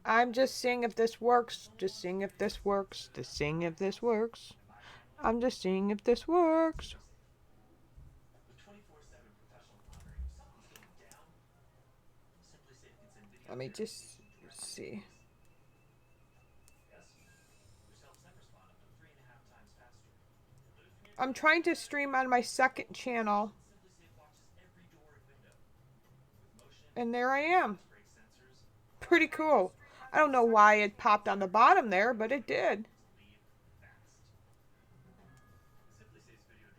I'm just seeing if this works. Just seeing if this works. Just seeing if this works. I'm just seeing if this works. Let me just see. I'm trying to stream on my second channel. And there I am. Pretty cool. I don't know why it popped on the bottom there, but it did.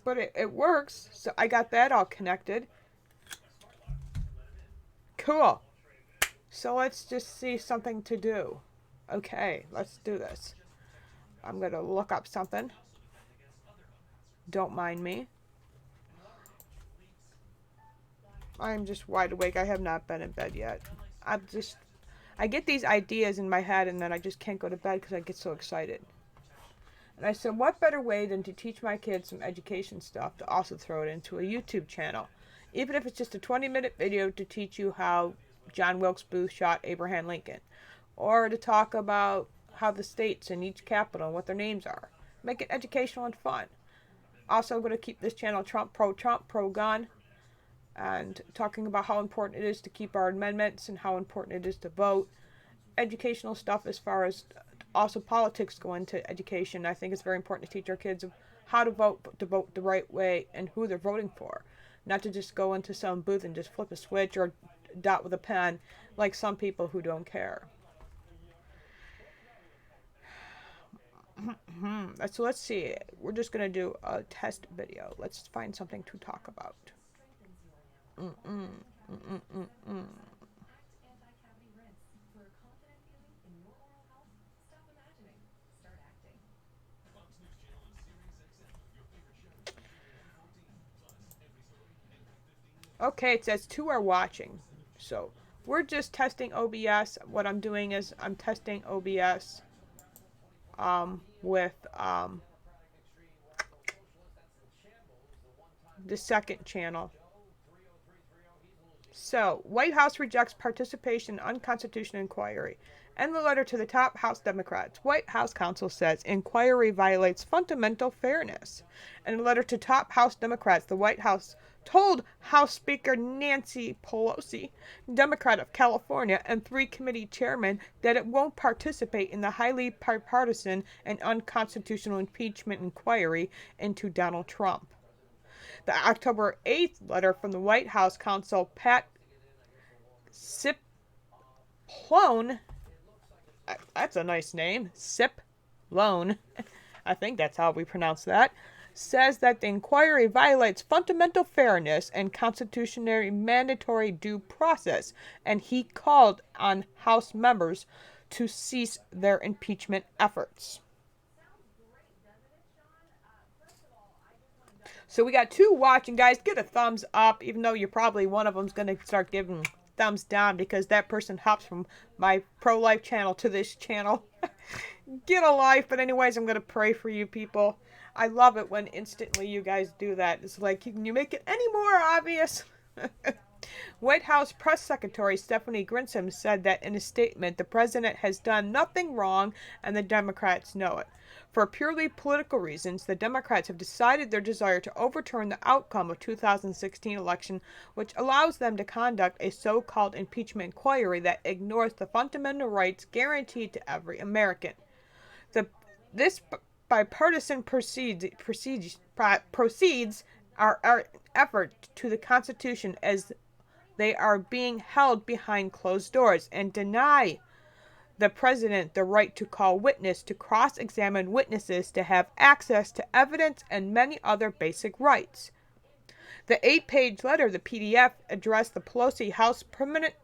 But it works. So I got that all connected. Cool. So let's just see something to do. Okay, let's do this. I'm going to look up something. Don't mind me. I'm just wide awake. I have not been in bed yet. I get these ideas in my head and then I just can't go to bed because I get so excited. And I said, what better way than to teach my kids some education stuff to also throw it into a YouTube channel? Even if it's just a 20-minute video to teach you how John Wilkes Booth shot Abraham Lincoln. Or to talk about how the states in each capital and what their names are. Make it educational and fun. Also, I'm going to keep this channel Trump, pro-gun. And talking about how important it is to keep our amendments and how important it is to vote. Educational stuff as far as also politics go into education. I think it's very important to teach our kids how to vote the right way and who they're voting for. Not to just go into some booth and just flip a switch or dot with a pen like some people who don't care. So let's see. We're just going to do a test video. Let's find something to talk about. Okay, it says 2 are watching. So we're just testing OBS. What I'm doing is I'm testing OBS with the second channel. So, White House rejects participation in unconstitutional inquiry. In the letter to the top House Democrats, White House counsel says inquiry violates fundamental fairness. In a letter to top House Democrats, the White House told House Speaker Nancy Pelosi, Democrat of California, and 3 committee chairmen that it won't participate in the highly bipartisan and unconstitutional impeachment inquiry into Donald Trump. The October 8th letter from the White House counsel Pat Cipollone, that's a nice name, Cipollone, I think that's how we pronounce that, says that the inquiry violates fundamental fairness and constitutionally mandatory due process, and he called on House members to cease their impeachment efforts. So we got 2 watching, guys. Get a thumbs up, even though you're probably one of them's going to start giving thumbs down because that person hops from my pro-life channel to this channel. Get a life. But anyways, I'm going to pray for you people. I love it when instantly you guys do that. It's like, can you make it any more obvious? White House Press Secretary Stephanie Grinsham said that in a statement, the president has done nothing wrong and the Democrats know it. For purely political reasons, the Democrats have decided their desire to overturn the outcome of 2016 election, which allows them to conduct a so-called impeachment inquiry that ignores the fundamental rights guaranteed to every American. This bipartisan proceeds our effort to the Constitution as they are being held behind closed doors and deny the president the right to call witness, to cross-examine witnesses, to have access to evidence, and many other basic rights. The 8-page letter, the PDF, addressed the Pelosi House Permanent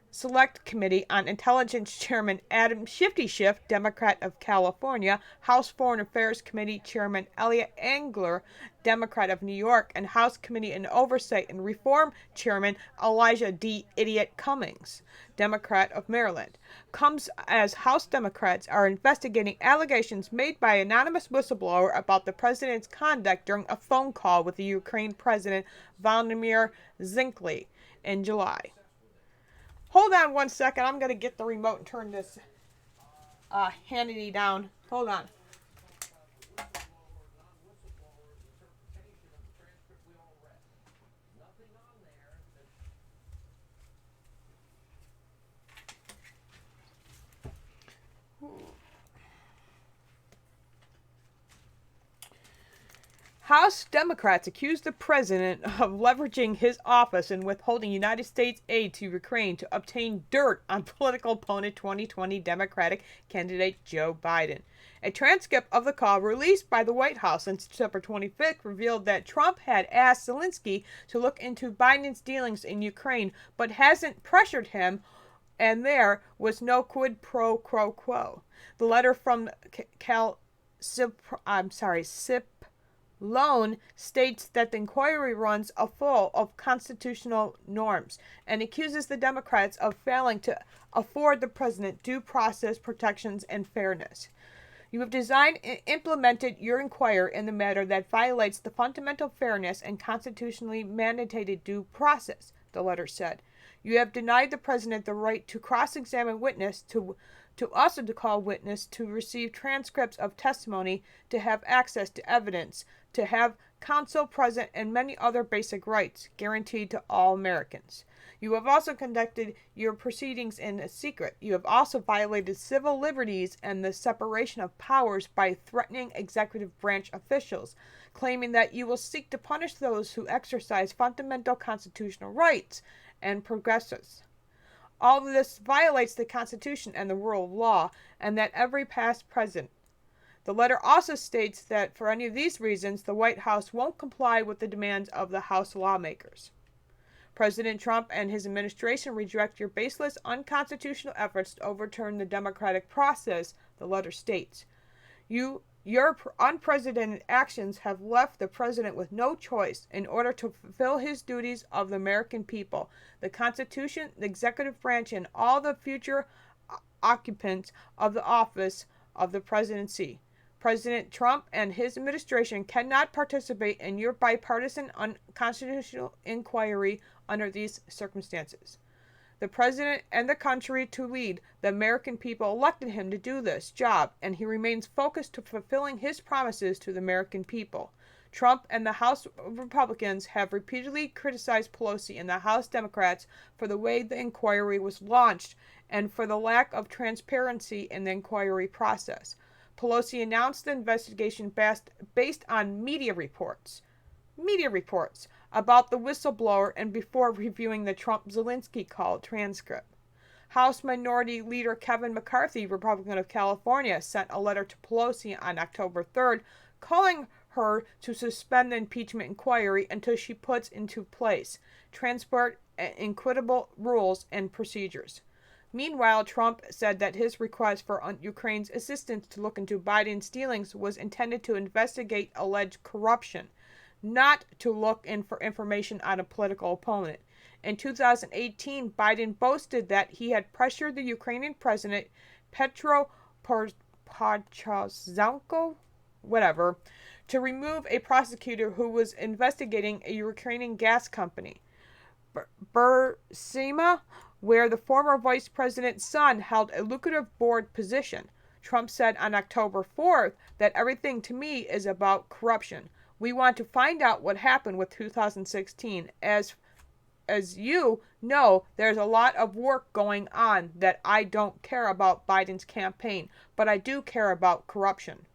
Select Committee on Intelligence Chairman Adam Shifty Schiff, Democrat of California, House Foreign Affairs Committee Chairman Eliot Engler, Democrat of New York, and House Committee on Oversight and Reform Chairman Elijah D. Idiot Cummings, Democrat of Maryland, comes as House Democrats are investigating allegations made by an anonymous whistleblower about the president's conduct during a phone call with the Ukraine President Volodymyr Zelensky in July. Hold on one second. I'm going to get the remote and turn this Hannity down. Hold on. House Democrats accused the president of leveraging his office and withholding United States aid to Ukraine to obtain dirt on political opponent 2020 Democratic candidate Joe Biden. A transcript of the call released by the White House on September 25th revealed that Trump had asked Zelensky to look into Biden's dealings in Ukraine, but hasn't pressured him, and there was no quid pro quo. The letter from Loan states that the inquiry runs afoul of constitutional norms and accuses the Democrats of failing to afford the president due process protections and fairness. You have designed and implemented your inquiry in the matter that violates the fundamental fairness and constitutionally mandated due process, the letter said. You have denied the president the right to cross-examine witness, to also to call witness, to receive transcripts of testimony, to have access to evidence, to have counsel present, and many other basic rights guaranteed to all Americans. You have also conducted your proceedings in secret. You have also violated civil liberties and the separation of powers by threatening executive branch officials, claiming that you will seek to punish those who exercise fundamental constitutional rights and progressives. All of this violates the Constitution and the rule of law, and that every past president. The letter also states that for any of these reasons, the White House won't comply with the demands of the House lawmakers. President Trump and his administration reject your baseless, unconstitutional efforts to overturn the democratic process, the letter states. Your unprecedented actions have left the president with no choice in order to fulfill his duties of the American people, the Constitution, the executive branch, and all the future occupants of the office of the presidency. President Trump and his administration cannot participate in your bipartisan unconstitutional inquiry under these circumstances. The president and the country to lead, the American people elected him to do this job, and he remains focused to fulfilling his promises to the American people. Trump and the House Republicans have repeatedly criticized Pelosi and the House Democrats for the way the inquiry was launched and for the lack of transparency in the inquiry process. Pelosi announced the investigation based on media reports about the whistleblower and before reviewing the Trump-Zelensky call transcript. House Minority Leader Kevin McCarthy, Republican of California, sent a letter to Pelosi on October 3rd calling her to suspend the impeachment inquiry until she puts into place transparent and equitable rules and procedures. Meanwhile, Trump said that his request for Ukraine's assistance to look into Biden's dealings was intended to investigate alleged corruption, not to look in for information on a political opponent. In 2018, Biden boasted that he had pressured the Ukrainian president, Petro Poroshenko, to remove a prosecutor who was investigating a Ukrainian gas company, Burisma, where the former vice president's son held a lucrative board position. Trump said on October 4th that everything to me is about corruption. We want to find out what happened with 2016. As you know, there's a lot of work going on that I don't care about Biden's campaign, but I do care about corruption.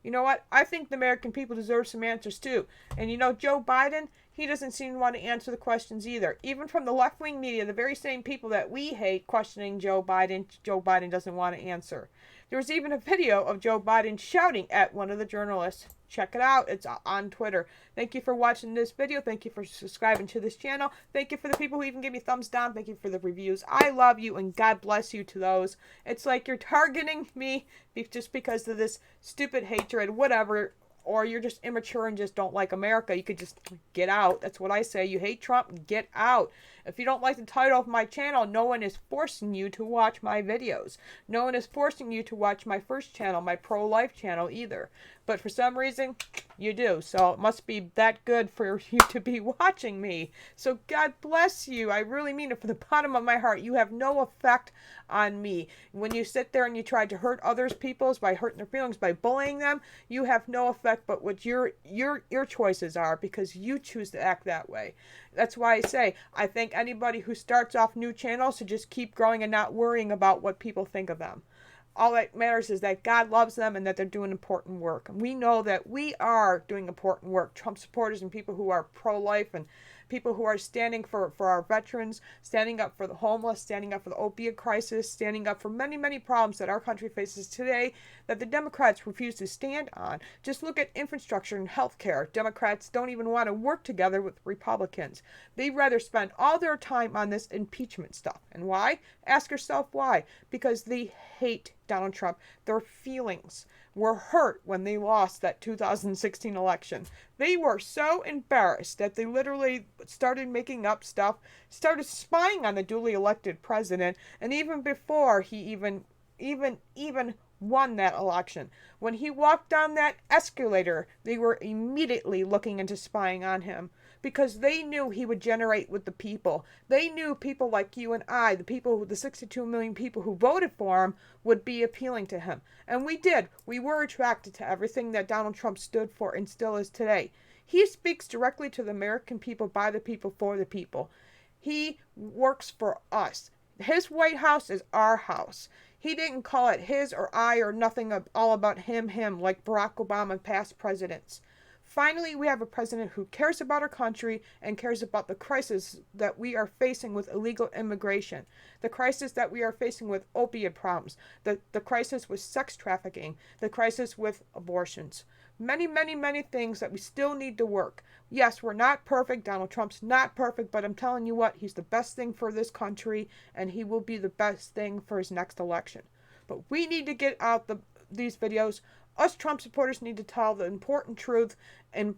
You know what? I think the American people deserve some answers too. And you know, Joe Biden, he doesn't seem to want to answer the questions either. Even from the left-wing media, the very same people that we hate questioning Joe Biden doesn't want to answer. There was even a video of Joe Biden shouting at one of the journalists. Check it out. It's on Twitter. Thank you for watching this video. Thank you for subscribing to this channel. Thank you for the people who even give me thumbs down. Thank you for the reviews. I love you and God bless you to those. It's like you're targeting me just because of this stupid hatred, whatever, or you're just immature and just don't like America. You could just get out. That's what I say. You hate Trump, get out. If you don't like the title of my channel, no one is forcing you to watch my videos. No one is forcing you to watch my first channel, my pro-life channel either. But for some reason, you do. So it must be that good for you to be watching me. So God bless you. I really mean it from the bottom of my heart. You have no effect on me. When you sit there and you try to hurt others people's by hurting their feelings, by bullying them, you have no effect but what your choices are, because you choose to act that way. That's why I say, I think anybody who starts off new channels should just keep growing and not worrying about what people think of them. All that matters is that God loves them and that they're doing important work. And we know that we are doing important work. Trump supporters and people who are pro-life and people who are standing for our veterans, standing up for the homeless, standing up for the opiate crisis, standing up for many, many problems that our country faces today that the Democrats refuse to stand on. Just look at infrastructure and health care. Democrats don't even want to work together with Republicans. They'd rather spend all their time on this impeachment stuff. And why? Ask yourself why. Because they hate Donald Trump. Their feelings were hurt when they lost that 2016 election. They were so embarrassed that they literally started making up stuff, started spying on the duly elected president, and even before he even won that election. When he walked down that escalator, they were immediately looking into spying on him, because they knew he would generate with the people. They knew people like you and I, the 62 million people who voted for him, would be appealing to him. And we did. We were attracted to everything that Donald Trump stood for and still is today. He speaks directly to the American people, by the people, for the people. He works for us. His White House is our house. He didn't call it his or I or nothing all about him, like Barack Obama and past presidents. Finally, we have a president who cares about our country and cares about the crisis that we are facing with illegal immigration, the crisis that we are facing with opiate problems, the crisis with sex trafficking, the crisis with abortions. Many, many, many things that we still need to work. Yes, we're not perfect. Donald Trump's not perfect, but I'm telling you what, he's the best thing for this country, and he will be the best thing for his next election. But we need to get out these videos. Us Trump supporters need to tell the important truth and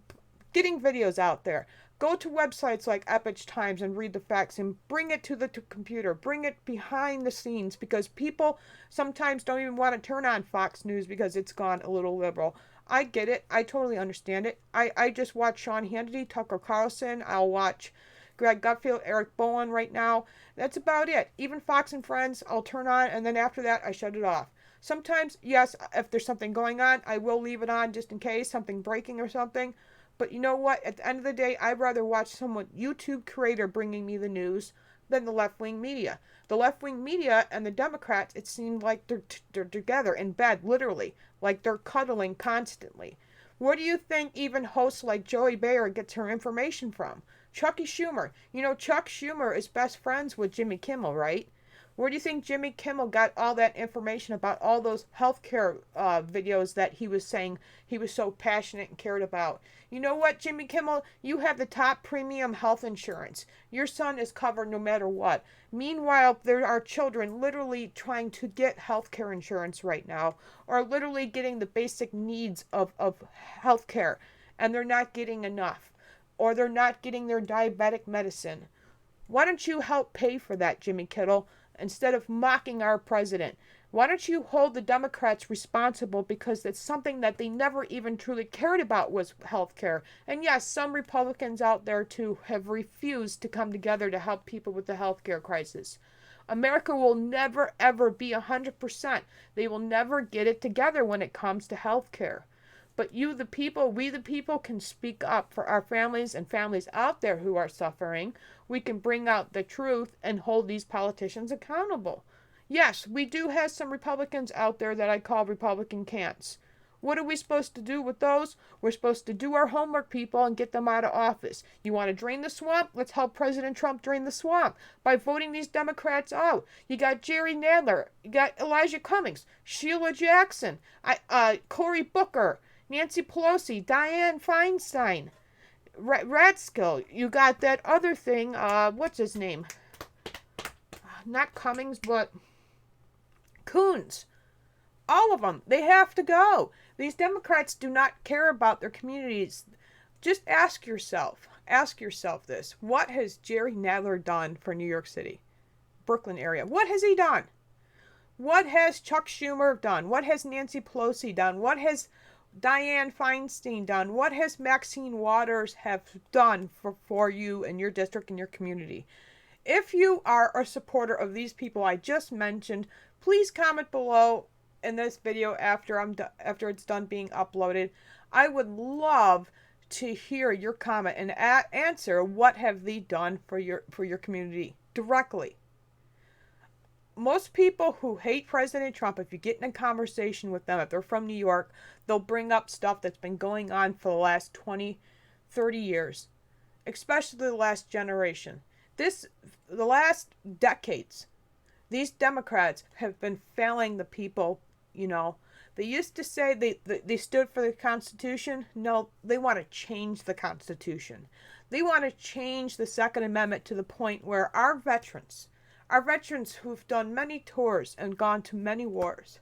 getting videos out there. Go to websites like Epoch Times and read the facts and bring it to the computer. Bring it behind the scenes, because people sometimes don't even want to turn on Fox News because it's gone a little liberal. I get it. I totally understand it. I just watch Sean Hannity, Tucker Carlson. I'll watch Greg Gutfeld, Eric Bowen right now. That's about it. Even Fox and Friends, I'll turn on, and then after that, I shut it off. Sometimes, yes, if there's something going on, I will leave it on just in case, something breaking or something. But you know what? At the end of the day, I'd rather watch someone, YouTube creator, bringing me the news than the left-wing media. The left-wing media and the Democrats, it seemed like they're together in bed, literally. Like they're cuddling constantly. Where do you think even hosts like Joey Behar gets her information from? Chucky Schumer. You know, Chuck Schumer is best friends with Jimmy Kimmel, right? Where do you think Jimmy Kimmel got all that information about all those healthcare videos that he was saying he was so passionate and cared about? You know what, Jimmy Kimmel? You have the top premium health insurance. Your son is covered no matter what. Meanwhile, there are children literally trying to get healthcare insurance right now, or literally getting the basic needs of healthcare, and they're not getting enough, or they're not getting their diabetic medicine. Why don't you help pay for that, Jimmy Kittle? Instead of mocking our president, why don't you hold the Democrats responsible, because that's something that they never even truly cared about, was health care. And yes, some Republicans out there too have refused to come together to help people with the health care crisis. America will never ever be 100%. They will never get it together when it comes to health care. But you, the people, we the people, can speak up for our families and families out there who are suffering. We can bring out the truth and hold these politicians accountable. Yes, we do have some Republicans out there that I call Republican cants. What are we supposed to do with those? We're supposed to do our homework, people, and get them out of office. You want to drain the swamp? Let's help President Trump drain the swamp by voting these Democrats out. You got Jerry Nadler, you got Elijah Cummings, Sheila Jackson, Cory Booker, Nancy Pelosi, Dianne Feinstein, Ratskill. You got that other thing, what's his name? Not Cummings, but Coons. All of them. They have to go. These Democrats do not care about their communities. Just ask yourself, Ask yourself this. What has Jerry Nadler done for New York City? Brooklyn area. What has he done? What has Chuck Schumer done? What has Nancy Pelosi done? What has Dianne Feinstein done? What has Maxine Waters have done for you and your district and your community? If you are a supporter of these people I just mentioned, please comment below in this video after it's done being uploaded. I would love to hear your comment and answer what have they done for your community directly. Most people who hate President Trump, if you get in a conversation with them, if they're from New York, they'll bring up stuff that's been going on for the last 20, 30 years, especially the last generation. The last decades, these Democrats have been failing the people, you know. They used to say they stood for the Constitution. No, they want to change the Constitution. They want to change the Second Amendment to the point where our veterans who've done many tours and gone to many wars,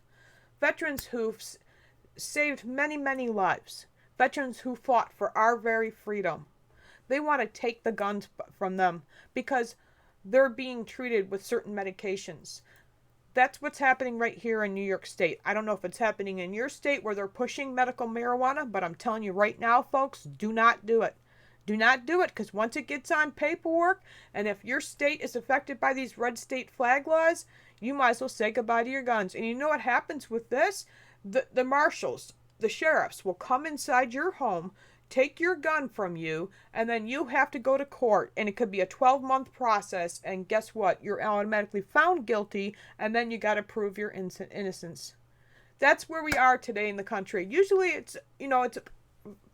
veterans who've saved many, many lives, veterans who fought for our very freedom, they want to take the guns from them because they're being treated with certain medications. That's what's happening right here in New York State. I don't know if it's happening in your state where they're pushing medical marijuana, but I'm telling you right now, folks, do not do it. Do not do it, because once it gets on paperwork, and if your state is affected by these red state flag laws, you might as well say goodbye to your guns. And you know what happens with this? The marshals, the sheriffs will come inside your home, take your gun from you, and then you have to go to court. And it could be a 12-month process, and guess what? You're automatically found guilty, and then you got to prove your innocence. That's where we are today in the country. Usually it's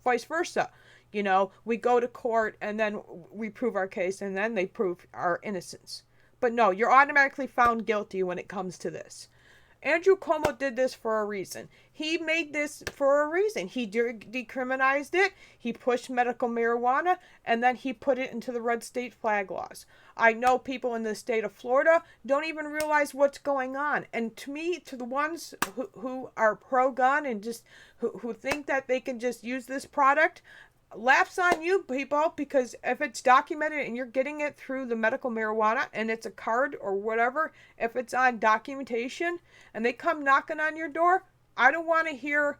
vice versa. You know, we go to court and then we prove our case and then they prove our innocence. But no, you're automatically found guilty when it comes to this. Andrew Cuomo did this for a reason. He made this for a reason. He decriminalized it. He pushed medical marijuana, and then he put it into the red state flag laws. I know people in the state of Florida don't even realize what's going on. And to me, to the ones who are pro-gun and just who think that they can just use this product, laughs on you people, because if it's documented and you're getting it through the medical marijuana and it's a card or whatever, if it's on documentation and they come knocking on your door, I don't want to hear,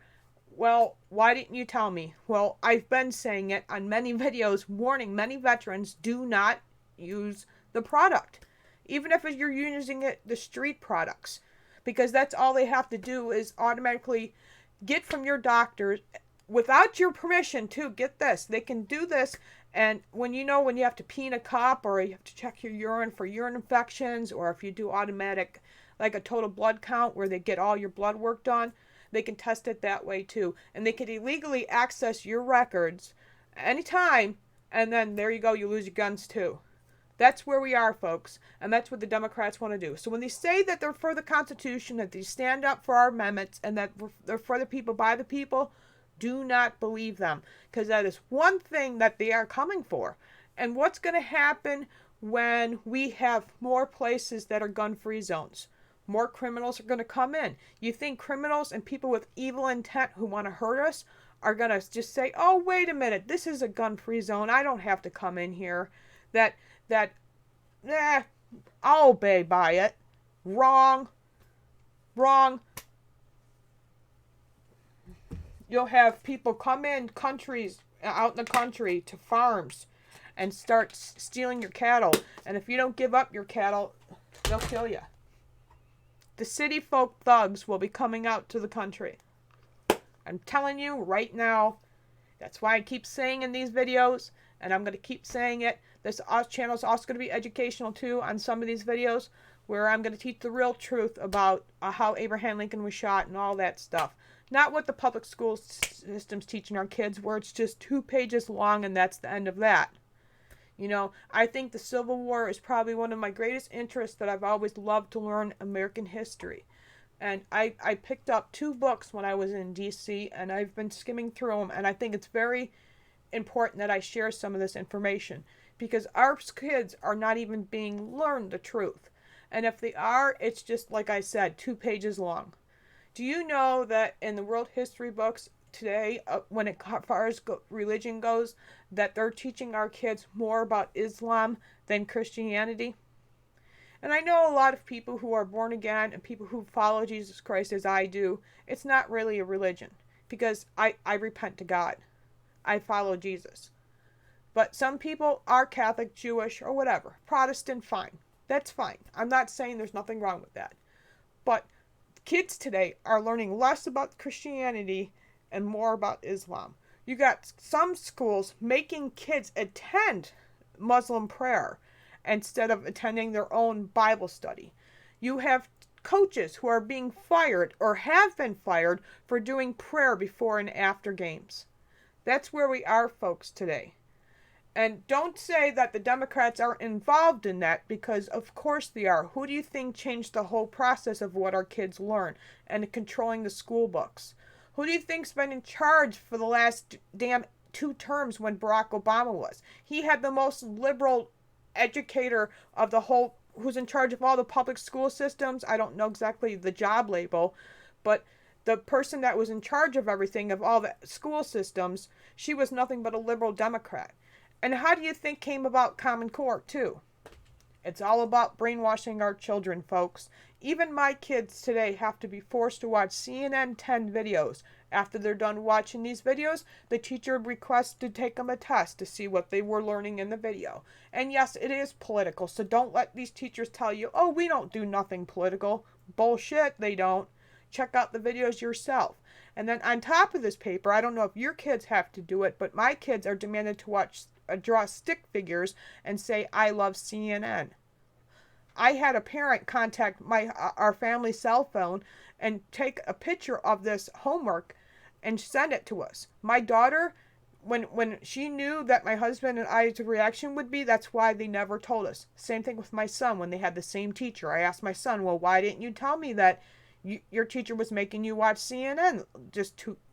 well, why didn't you tell me? Well, I've been saying it on many videos, warning many veterans, do not use the product. Even if you're using it, the street products, because that's all they have to do is automatically get from your doctors without your permission too. Get this, they can do this, and when you have to pee in a cup, or you have to check your urine for urine infections, or if you do automatic, like a total blood count where they get all your blood work done, they can test it that way too. And they can illegally access your records anytime, and then there you go, you lose your guns too. That's where we are, folks, and that's what the Democrats want to do. So when they say that they're for the Constitution, that they stand up for our amendments, and that they're for the people, by the people, do not believe them, because that is one thing that they are coming for. And what's going to happen when we have more places that are gun-free zones? More criminals are going to come in. You think criminals and people with evil intent who want to hurt us are going to just say, oh, wait a minute, this is a gun-free zone, I don't have to come in here. I'll obey by it. Wrong. You'll have people come in out in the country to farms and start stealing your cattle. And if you don't give up your cattle, they'll kill you. The city folk thugs will be coming out to the country. I'm telling you right now. That's why I keep saying in these videos, and I'm going to keep saying it. This channel is also going to be educational too on some of these videos, where I'm going to teach the real truth about how Abraham Lincoln was shot and all that stuff. Not what the public school system's teaching our kids, where it's just 2 pages long and that's the end of that. You know, I think the Civil War is probably one of my greatest interests, that I've always loved to learn American history. And I picked up 2 books when I was in D.C., and I've been skimming through them, and I think it's very important that I share some of this information, because our kids are not even being learned the truth. And if they are, it's just, like I said, 2 pages long. Do you know that in the world history books, today, when it as far as religion goes, that they're teaching our kids more about Islam than Christianity. And I know a lot of people who are born again and people who follow Jesus Christ as I do, it's not really a religion because I repent to God. I follow Jesus. But some people are Catholic, Jewish, or whatever. Protestant, fine. That's fine. I'm not saying there's nothing wrong with that. But kids today are learning less about Christianity and more about Islam. You got some schools making kids attend Muslim prayer instead of attending their own Bible study. You have coaches who are being fired or have been fired for doing prayer before and after games. That's where we are, folks, today. And don't say that the Democrats aren't involved in that, because of course they are. Who do you think changed the whole process of what our kids learn and controlling the school books? Who do you think's been in charge for the last damn 2 terms when Barack Obama was? He had the most liberal educator of the whole, who's in charge of all the public school systems. I don't know exactly the job label, but the person that was in charge of everything, of all the school systems, she was nothing but a liberal Democrat. And how do you think came about Common Core, too? It's all about brainwashing our children, folks. Even my kids today have to be forced to watch CNN 10 videos. After they're done watching these videos, the teacher requests to take them a test to see what they were learning in the video. And yes, it is political, so don't let these teachers tell you, oh, we don't do nothing political. Bullshit, they don't. Check out the videos yourself. And then on top of this paper, I don't know if your kids have to do it, but my kids are demanded to draw stick figures and say, I love CNN. I had a parent contact our family cell phone and take a picture of this homework and send it to us. My daughter, when she knew that my husband and I's reaction would be, that's why they never told us. Same thing with my son when they had the same teacher. I asked my son, well, why didn't you tell me that your teacher was making you watch CNN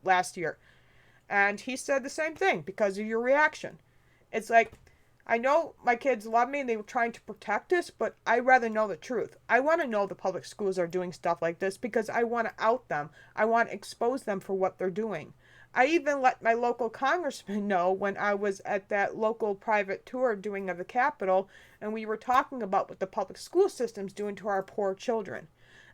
last year? And he said the same thing, because of your reaction. It's like, I know my kids love me and they were trying to protect us, but I'd rather know the truth. I want to know the public schools are doing stuff like this because I want to out them. I want to expose them for what they're doing. I even let my local congressman know when I was at that local private tour doing of the Capitol, and we were talking about what the public school system's doing to our poor children.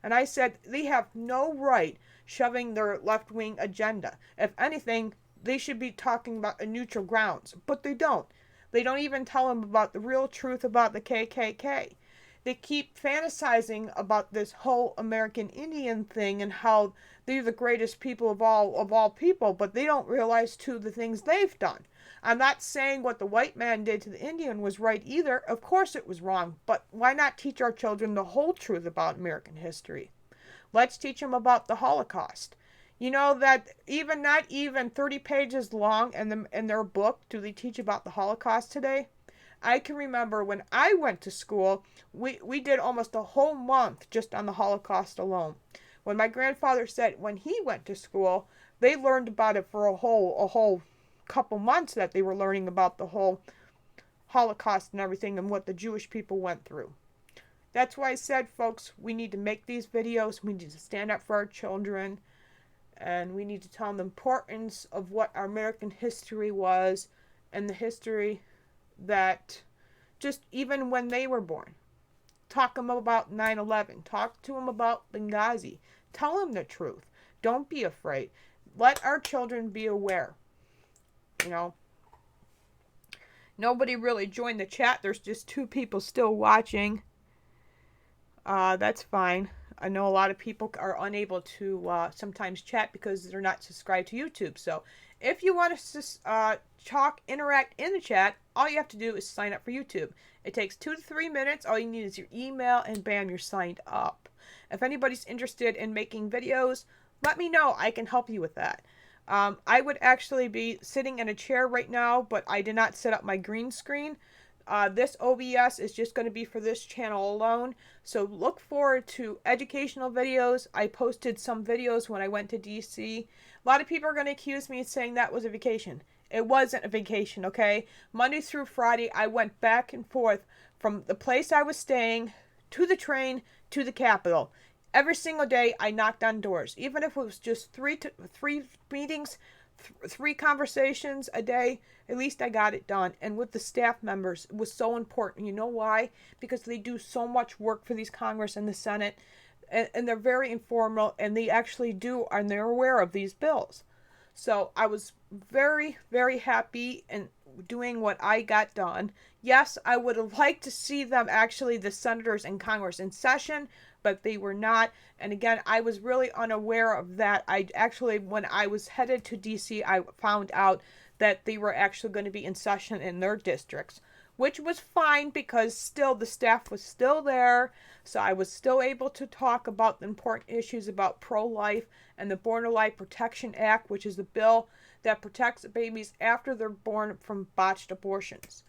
And I said, they have no right shoving their left-wing agenda. If anything, they should be talking about a neutral grounds, but they don't. They don't even tell them about the real truth about the KKK. They keep fantasizing about this whole American Indian thing and how they're the greatest people of all people, but they don't realize, too, the things they've done. I'm not saying what the white man did to the Indian was right either. Of course it was wrong, but why not teach our children the whole truth about American history? Let's teach them about the Holocaust. You know that not even 30 pages long in their book do they teach about the Holocaust today? I can remember when I went to school, we did almost a whole month just on the Holocaust alone. When my grandfather said when he went to school, they learned about it for a whole couple months, that they were learning about the whole Holocaust and everything and what the Jewish people went through. That's why I said, folks, we need to make these videos. We need to stand up for our children. And we need to tell them the importance of what our American history was and the history that just even when they were born. Talk to them about 9/11. Talk to them about Benghazi. Tell them the truth. Don't be afraid. Let our children be aware. You know, nobody really joined the chat. There's just 2 people still watching. That's fine. I know a lot of people are unable to sometimes chat because they're not subscribed to YouTube. So if you want to interact in the chat, all you have to do is sign up for YouTube. It takes 2 to 3 minutes. All you need is your email and bam, you're signed up. If anybody's interested in making videos, let me know. I can help you with that. I would actually be sitting in a chair right now, but I did not set up my green screen. This OBS is just going to be for this channel alone. So look forward to educational videos. I posted some videos when I went to DC. A lot of people are going to accuse me of saying that was a vacation. It wasn't a vacation, okay? Monday through Friday, I went back and forth from the place I was staying to the train to the Capitol. Every single day I knocked on doors, even if it was just three meetings, three conversations a day. At least I got it done. And with the staff members, it was so important. You know why? Because they do so much work for these Congress and the Senate, and they're very informal, and they actually do, and they're aware of these bills. So I was very, very happy in doing what I got done. Yes, I would have liked to see them actually, the senators in Congress, in session, but they were not. And again, I was really unaware of that. I actually, when I was headed to DC, I found out that they were actually going to be in session in their districts, which was fine because still the staff was still there. So I was still able to talk about the important issues about pro-life and the Born Alive Protection Act, which is the bill that protects babies after they're born from botched abortions.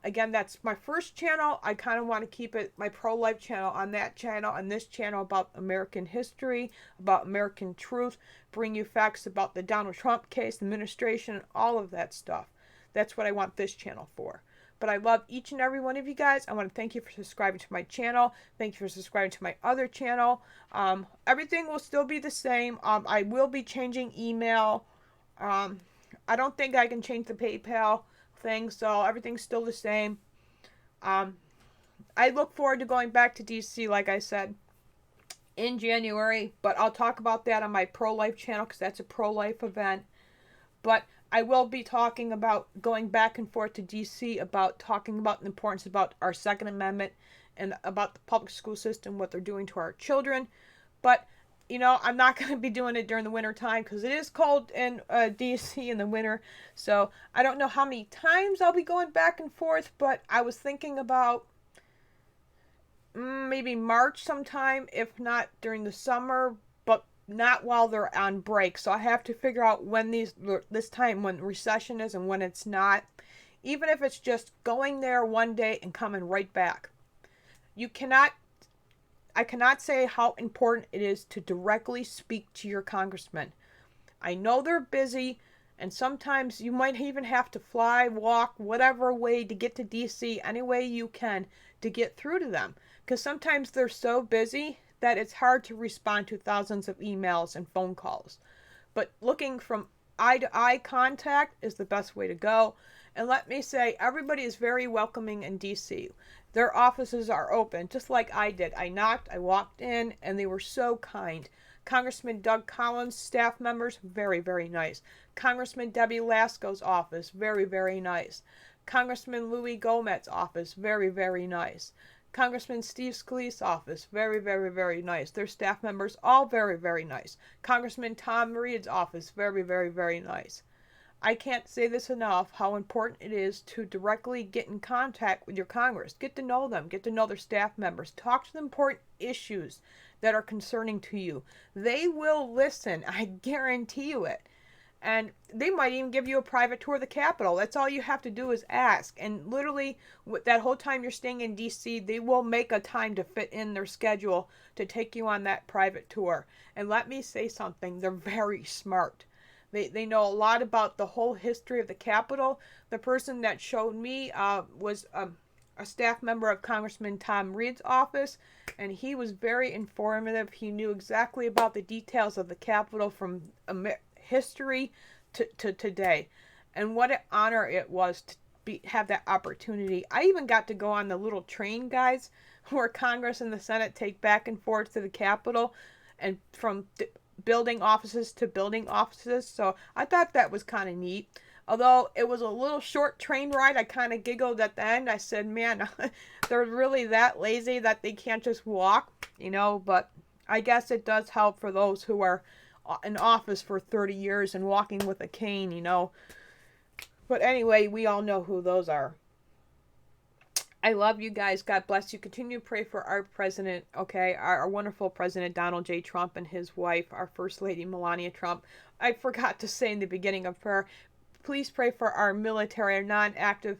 Again, that's my first channel. I kind of want to keep it my pro-life channel on that channel, and this channel about American history, about American truth, bring you facts about the Donald Trump case, the administration, all of that stuff. That's what I want this channel for. But I love each and every one of you guys. I want to thank you for subscribing to my channel. Thank you for subscribing to my other channel. Everything will still be the same. I will be changing email. I don't think I can change the PayPal thing, so everything's still the same. I look forward to going back to DC, like I said, in January, but I'll talk about that on my pro-life channel because that's a pro-life event. But I will be talking about going back and forth to DC, about talking about the importance about our Second Amendment and about the public school system, what they're doing to our children. But you know, I'm not going to be doing it during the winter time because it is cold in DC in the winter. So I don't know how many times I'll be going back and forth, but I was thinking about maybe March sometime, if not during the summer, but not while they're on break. So I have to figure out when this time when recession is and when it's not. Even if it's just going there one day and coming right back. I cannot say how important it is to directly speak to your congressman. I know they're busy, and sometimes you might even have to fly, walk, whatever way to get to DC, any way you can to get through to them. Because sometimes they're so busy that it's hard to respond to thousands of emails and phone calls. But looking from eye-to-eye contact is the best way to go. And let me say, everybody is very welcoming in DC. Their offices are open, just like I did. I knocked, I walked in, and they were so kind. Congressman Doug Collins, staff members, very, very nice. Congressman Debbie Lasko's office, very, very nice. Congressman Louis Gomez's office, very, very nice. Congressman Steve Scalise's office, very, very, very nice. Their staff members, all very, very nice. Congressman Tom Reed's office, very, very, very nice. I can't say this enough, how important it is to directly get in contact with your Congress. Get to know them. Get to know their staff members. Talk to the important issues that are concerning to you. They will listen. I guarantee you it. And they might even give you a private tour of the Capitol. That's all you have to do is ask. And literally, that whole time you're staying in D.C., they will make a time to fit in their schedule to take you on that private tour. And let me say something. They're very smart. They know a lot about the whole history of the Capitol. The person that showed me was a staff member of Congressman Tom Reed's office, and he was very informative. He knew exactly about the details of the Capitol from history to today. And what an honor it was to have that opportunity. I even got to go on the little train, guys, where Congress and the Senate take back and forth to the Capitol, and from building offices to building offices. So I thought that was kind of neat. Although it was a little short train ride, I kind of giggled at the end. I said, man, they're really that lazy that they can't just walk, you know. But I guess it does help for those who are in office for 30 years and walking with a cane, you know. But anyway, we all know who those are. I love you guys. God bless you. Continue to pray for our president, okay? Our wonderful president, Donald J. Trump, and his wife, our First Lady, Melania Trump. I forgot to say in the beginning of prayer, please pray for our military, our non-active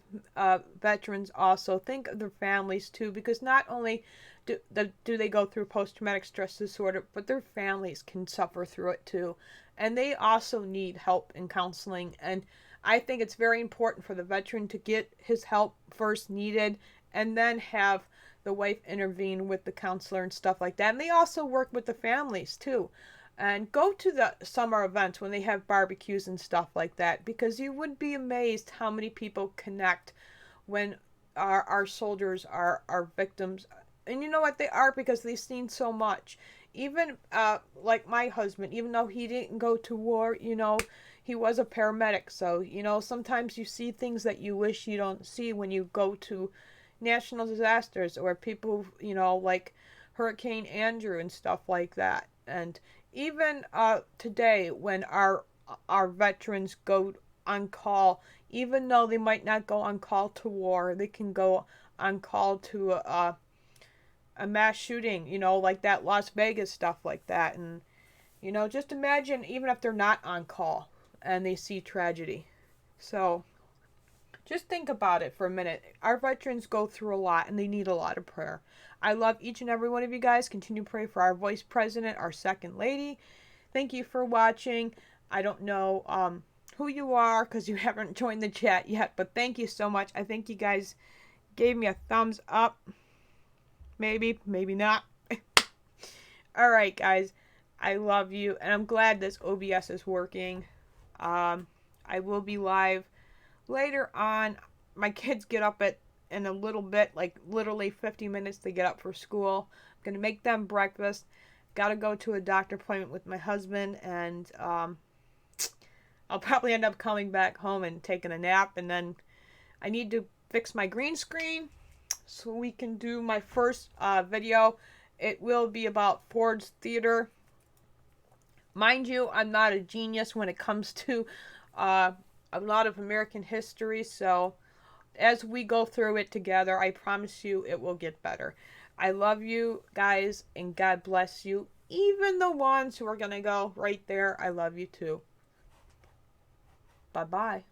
veterans also. Think of their families, too, because not only do they go through post-traumatic stress disorder, but their families can suffer through it, too. And they also need help and counseling. And I think it's very important for the veteran to get his help first needed and then have the wife intervene with the counselor and stuff like that. And they also work with the families too. And go to the summer events when they have barbecues and stuff like that, because you would be amazed how many people connect when our soldiers are victims. And you know what, they are, because they've seen so much. Even like my husband, even though he didn't go to war, you know, he was a paramedic. So, you know, sometimes you see things that you wish you don't see when you go to national disasters, or people, you know, like Hurricane Andrew and stuff like that. And even today, when our veterans go on call, even though they might not go on call to war, they can go on call to a mass shooting, you know, like that Las Vegas stuff like that. And, you know, just imagine even if they're not on call and they see tragedy. So just think about it for a minute. Our veterans go through a lot and they need a lot of prayer. I love each and every one of you guys. Continue to pray for our vice president, our second lady. Thank you for watching. I don't know who you are because you haven't joined the chat yet, but thank you so much. I think you guys gave me a thumbs up. Maybe, maybe not. Alright, guys. I love you, and I'm glad this OBS is working. I will be live later on. My kids get up in a little bit, like literally 50 minutes to get up for school. I'm going to make them breakfast. Got to go to a doctor appointment with my husband, and I'll probably end up coming back home and taking a nap, and then I need to fix my green screen so we can do my first video. It will be about Ford's Theater. Mind you, I'm not a genius when it comes to a lot of American history, so as we go through it together, I promise you it will get better. I love you guys, and God bless you. Even the ones who are going to go right there, I love you too. Bye-bye.